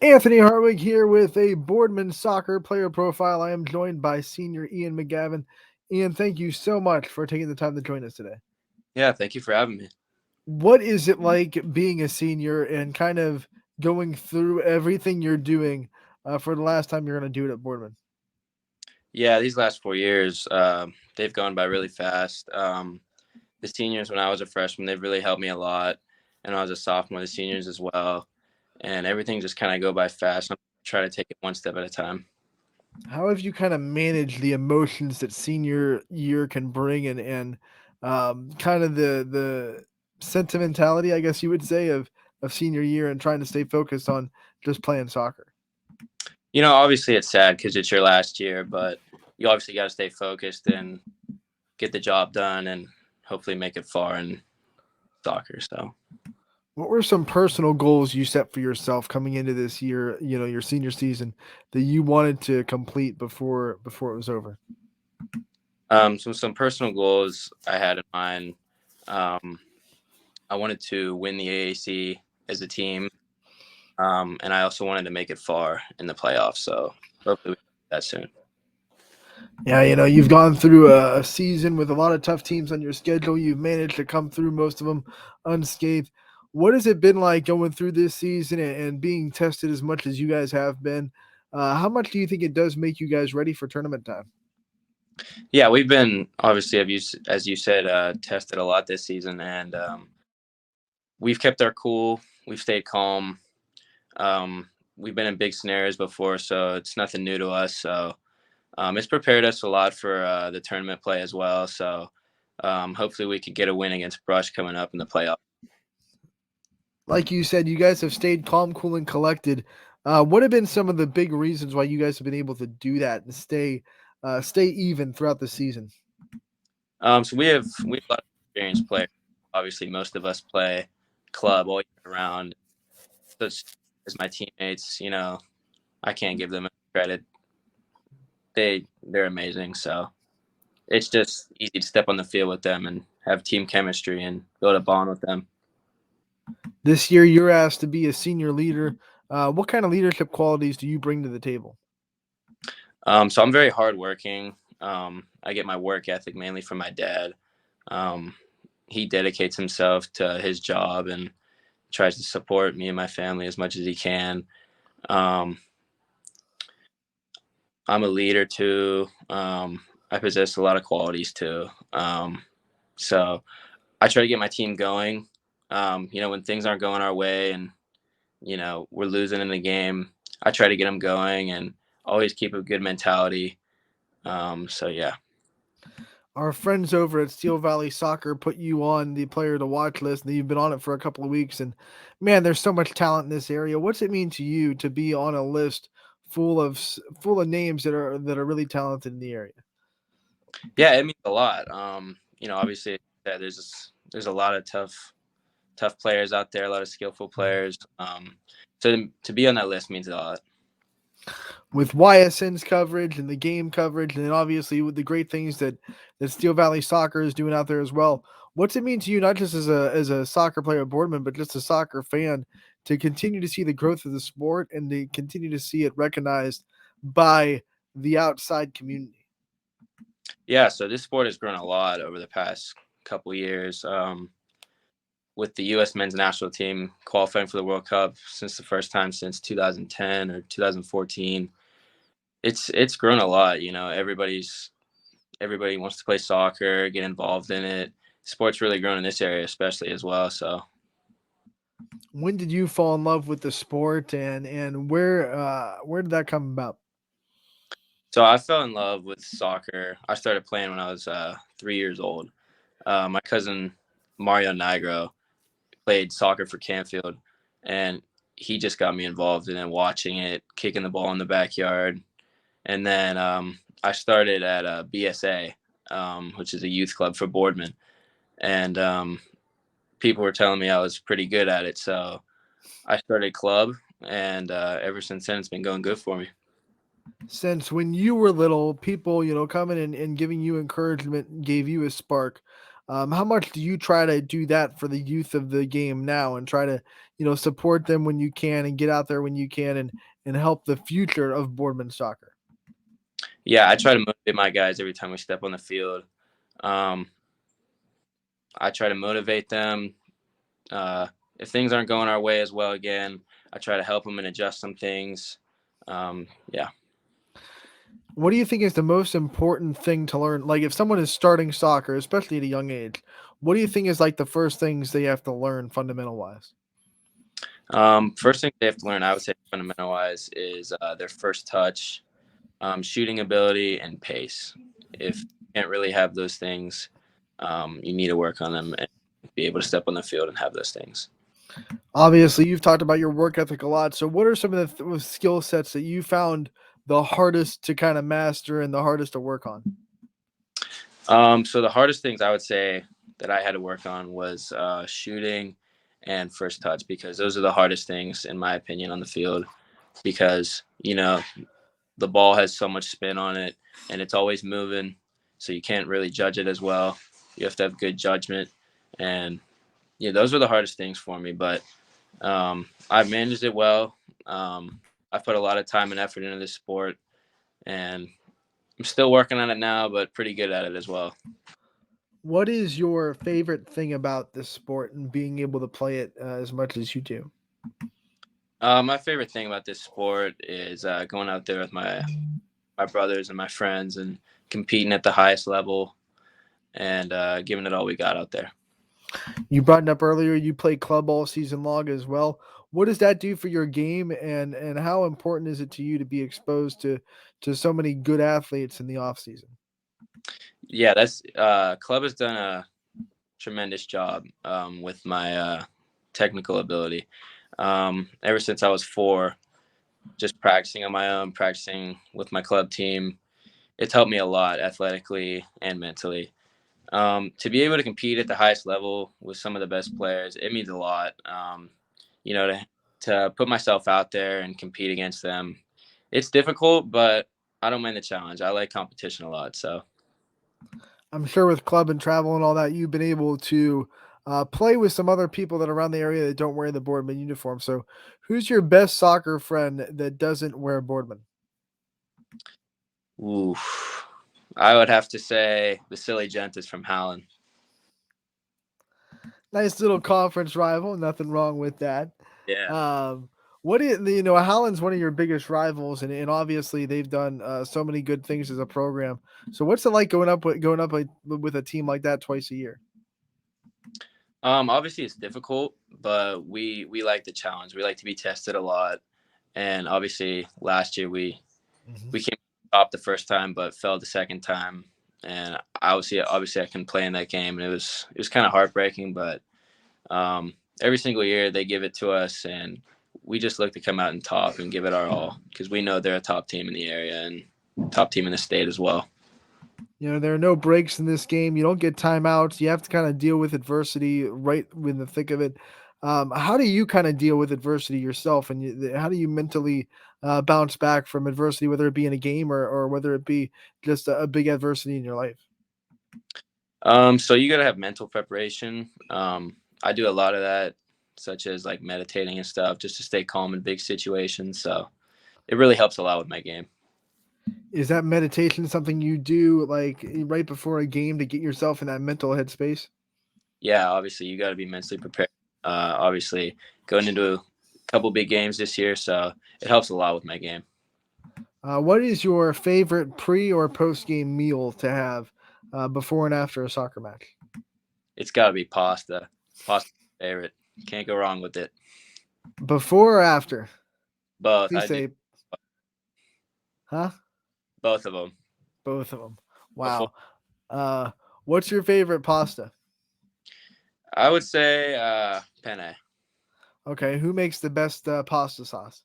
Anthony Hartwig here with a Boardman soccer player profile. I am joined by senior Ian McGavin. Ian, thank you so much for taking the time to join us today. Yeah, thank you for having me. What is it like being a senior and kind of going through everything you're doing for the last time you're going to do it at Boardman? Yeah, these last 4 years, they've gone by really fast. The seniors, when I was a freshman, they've really helped me a lot, and when I was a sophomore, the seniors as well, and everything just kind of go by fast. I'm trying to take it one step at a time. How have you kind of managed the emotions that senior year can bring and kind of the sentimentality, I guess you would say, of senior year and trying to stay focused on just playing soccer? Obviously it's sad because it's your last year, but you obviously got to stay focused and get the job done, and hopefully make it far in soccer. So. What were some personal goals you set for yourself coming into this year, your senior season that you wanted to complete before it was over? So some personal goals I had in mind. Um, I wanted to win the AAC as a team, and I also wanted to make it far in the playoffs. So hopefully we can do that soon. Yeah, you've gone through a season with a lot of tough teams on your schedule. You've managed to come through most of them unscathed. What has it been like going through this season and being tested as much as you guys have been? How much do you think it does make you guys ready for tournament time? Yeah, we've been obviously, as you said, tested a lot this season, and we've kept our cool. We've stayed calm. We've been in big scenarios before, so it's nothing new to us. So it's prepared us a lot for the tournament play as well. So hopefully we could get a win against Brush coming up in the playoffs. Like you said, you guys have stayed calm, cool, and collected. What have been some of the big reasons why you guys have been able to do that and stay even throughout the season? So we have a lot of experienced players. Obviously, most of us play club all year round. So as my teammates, I can't give them credit. They're amazing. So it's just easy to step on the field with them and have team chemistry and build a bond with them. This year, you're asked to be a senior leader. What kind of leadership qualities do you bring to the table? So I'm very hardworking. I get my work ethic mainly from my dad. Um, he dedicates himself to his job and tries to support me and my family as much as he can. Um, I'm a leader too. I possess a lot of qualities too. So I try to get my team going. When things aren't going our way and we're losing in the game, I try to get them going and always keep a good mentality. So yeah. Our friends over at Steel Valley Soccer put you on the player to watch list, and you've been on it for a couple of weeks. And man, there's so much talent in this area. What's it mean to you to be on a list full of names that are really talented in the area? Yeah, it means a lot. Obviously, yeah, there's a lot of tough players out there, a lot of skillful players. So to be on that list means a lot. With YSN's coverage and the game coverage, and then obviously with the great things that Steel Valley Soccer is doing out there as well. What's it mean to you, not just as a soccer player at Boardman, but just a soccer fan, to continue to see the growth of the sport and to continue to see it recognized by the outside community? Yeah, so this sport has grown a lot over the past couple years. With the U.S. men's national team qualifying for the World Cup since the first time since 2010 or 2014, it's grown a lot. Everybody wants to play soccer, get involved in it. Sports really grown in this area, especially as well. So When did you fall in love with the sport, and where did that come about? So I fell in love with soccer. I started playing when I was 3 years old. My cousin Mario Nigro played soccer for Canfield, and he just got me involved in it, watching it, kicking the ball in the backyard. And then I started at BSA, which is a youth club for Boardman, and people were telling me I was pretty good at it. So I started club, and ever since then, it's been going good for me. Since when you were little, people, coming and giving you encouragement gave you a spark. How much do you try to do that for the youth of the game now, and try to, support them when you can, and get out there when you can, and help the future of Boardman soccer? Yeah, I try to motivate my guys every time we step on the field. Um, I try to motivate them. If things aren't going our way as well again, I try to help them and adjust some things. Yeah. What do you think is the most important thing to learn? Like, if someone is starting soccer, especially at a young age, what do you think is like the first things they have to learn fundamental wise? First thing they have to learn, I would say, fundamental wise, is their first touch, shooting ability, and pace. If you can't really have those things, you need to work on them and be able to step on the field and have those things. Obviously, you've talked about your work ethic a lot. So, what are some of the skill sets that you found the hardest to kind of master and the hardest to work on? So the hardest things I would say that I had to work on was shooting and first touch, because those are the hardest things in my opinion on the field, because the ball has so much spin on it and it's always moving, so you can't really judge it as well. You have to have good judgment, and those were the hardest things for me, but I've managed it well. I've put a lot of time and effort into this sport, and I'm still working on it now, but pretty good at it as well. What is your favorite thing about this sport and being able to play it as much as you do? My favorite thing about this sport is going out there with my brothers and my friends and competing at the highest level, and giving it all we got out there. You brought it up earlier. You play club all season long as well. What does that do for your game, and how important is it to you to be exposed to so many good athletes in the off season? Yeah, that's club has done a tremendous job with my technical ability. Ever since I was 4, just practicing on my own, practicing with my club team, it's helped me a lot athletically and mentally. To be able to compete at the highest level with some of the best players, it means a lot. You know, to put myself out there and compete against them, it's difficult, but I don't mind the challenge. I like competition a lot. So, I'm sure with club and travel and all that, you've been able to play with some other people that are around the area that don't wear the Boardman uniform. So, who's your best soccer friend that doesn't wear Boardman? oof, I would have to say Vasily Gentis from Howland. Nice little conference rival. Nothing wrong with that. Yeah. Um, what is Howland's one of your biggest rivals, and obviously they've done so many good things as a program. So, what's it like with a team like that twice a year? Obviously it's difficult, but we like the challenge. We like to be tested a lot, and obviously last year we came top the first time, but fell the second time. And obviously I couldn't play in that game, and it was kind of heartbreaking. But every single year they give it to us, and we just look to come out and top and give it our all, because we know they're a top team in the area and top team in the state as well. There are no breaks in this game. You don't get timeouts. You have to kind of deal with adversity right in the thick of it. How do you kind of deal with adversity yourself, and how do you mentally bounce back from adversity, whether it be in a game or whether it be just a big adversity in your life? So you got to have mental preparation. I do a lot of that, such as like meditating and stuff, just to stay calm in big situations. So it really helps a lot with my game. Is that meditation something you do like right before a game to get yourself in that mental headspace? Yeah, obviously you got to be mentally prepared. Obviously going into a couple big games this year, so it helps a lot with my game. What is your favorite pre or post game meal to have before and after a soccer match? It's got to be pasta. Pasta favorite. Can't go wrong with it. Before or after? Both. Please I do say, huh? both of them. Both of them. Before Wow. Uh, what's your favorite pasta? I would say penne. Okay, who makes the best pasta sauce?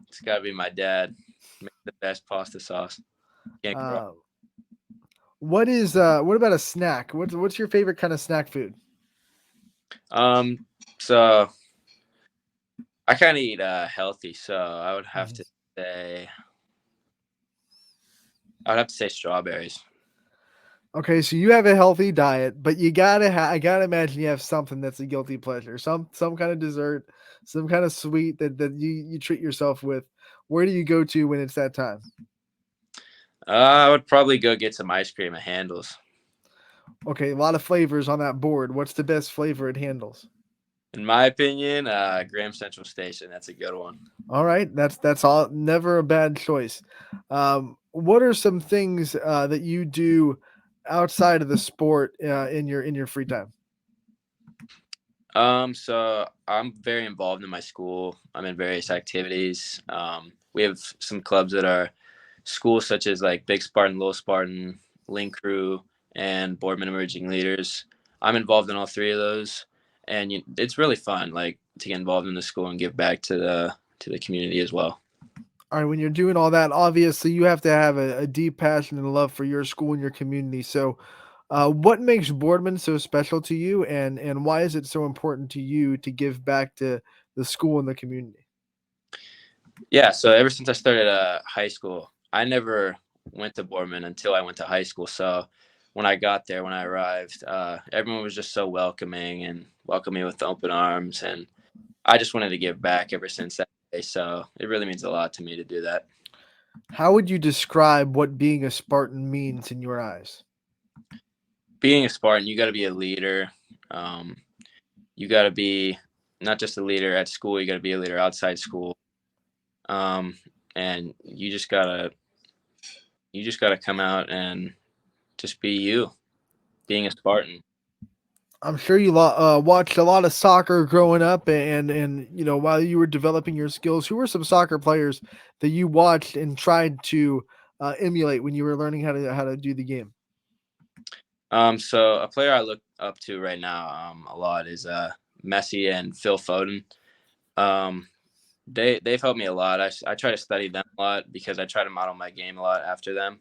It's got to be my dad. Make the best pasta sauce. Can't go wrong. Uh, what about a snack? What's your favorite kind of snack food? So I kind of eat healthy, so say I would have to say strawberries. Okay, so you have a healthy diet, but you gotta I gotta imagine you have something that's a guilty pleasure, some kind of dessert, some kind of sweet that you treat yourself with. Where do you go to when it's that time? I would probably go get some ice cream at Handles. Okay, a lot of flavors on that board. What's the best flavor it handles? In my opinion, Graham Central Station. That's a good one. All right, that's all. Never a bad choice. What are some things that you do outside of the sport in your free time? So I'm very involved in my school. I'm in various activities. We have some clubs that are schools such as like Big Spartan, Little Spartan, Link Crew, and Boardman Emerging Leaders. I'm involved in all three of those, and it's really fun, like to get involved in the school and give back to the community as well. All right, when you're doing all that, obviously you have to have a deep passion and love for your school and your community. So, what makes Boardman so special to you, and why is it so important to you to give back to the school and the community? Yeah, so ever since I started high school, I never went to Boardman until I went to high school. So when I got there, when I arrived, everyone was just so welcoming and welcomed me with open arms. And I just wanted to give back ever since that day. So it really means a lot to me to do that. How would you describe what being a Spartan means in your eyes? Being a Spartan, you got to be a leader. Um, you got to be not just a leader at school, you got to be a leader outside school. Um, and you just gotta come out and just be you, being a Spartan. I'm sure you watched a lot of soccer growing up, and you know while you were developing your skills. Who were some soccer players that you watched and tried to emulate when you were learning how to do the game? So a player I look up to right now a lot is Messi and Phil Foden. Um, they've helped me a lot. I try to study them a lot because I try to model my game a lot after them.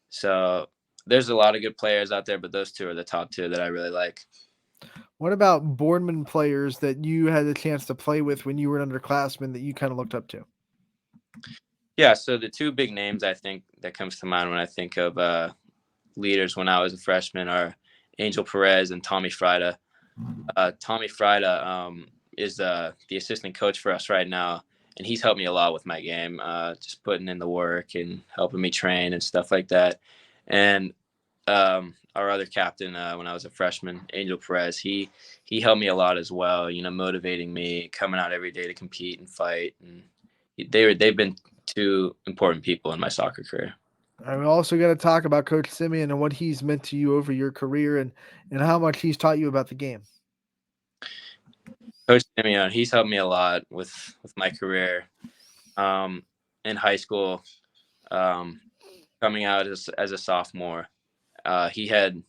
So there's a lot of good players out there, but those two are the top two that I really like. What about Boardman players that you had the chance to play with when you were an underclassman that you kind of looked up to? Yeah, so the two big names I think that comes to mind when I think of leaders when I was a freshman are Angel Perez and Tommy Frida. Tommy Frida is the assistant coach for us right now, and he's helped me a lot with my game, just putting in the work and helping me train and stuff like that. And our other captain when I was a freshman, Angel Perez, he helped me a lot as well. Motivating me, coming out every day to compete and fight, and they've been two important people in my soccer career. I we also got to talk about Coach Simeon and what he's meant to you over your career and how much he's taught you about the game. Coach Simeon, he's helped me a lot with my career. In high school, um, coming out as a sophomore, he had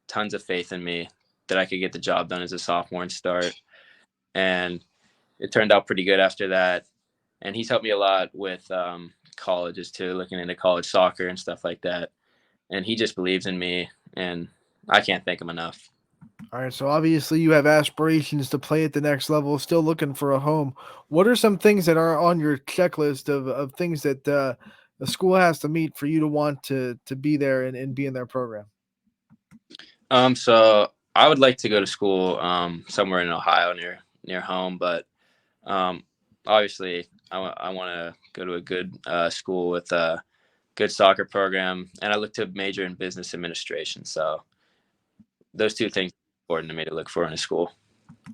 tons of faith in me that I could get the job done as a sophomore and start. And it turned out pretty good after that. And he's helped me a lot with colleges too, looking into college soccer and stuff like that. And he just believes in me, and I can't thank him enough. All right, so obviously you have aspirations to play at the next level, still looking for a home. What are some things that are on your checklist of things that the school has to meet for you to want to be there and be in their program? So I would like to go to school somewhere in Ohio near home, but um, obviously I want to go to a good school with a good soccer program, and I look to major in business administration. So those two things are important to me to look for in a school.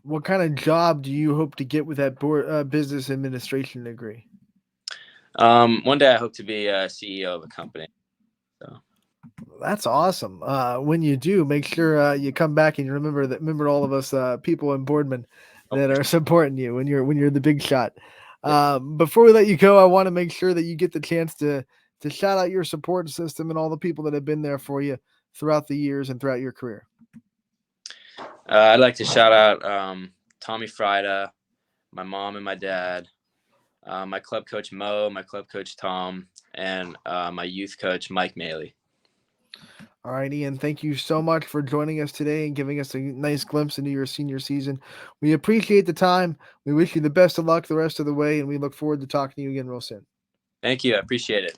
What kind of job do you hope to get with that business administration degree? One day I hope to be a CEO of a company. So That's awesome. When you do, make sure you come back and you remember all of us people in Boardman oh, that for are supporting you when you're the big shot. sure. Before we let you go, I want to make sure that you get the chance to shout out your support system and all the people that have been there for you throughout the years and throughout your career. I'd like to shout out Tommy Frida, my mom and my dad, my club coach Mo, my club coach Tom, and my youth coach Mike Maley. All right, Ian, thank you so much for joining us today and giving us a nice glimpse into your senior season. We appreciate the time. We wish you the best of luck the rest of the way, and we look forward to talking to you again real soon. Thank you. I appreciate it.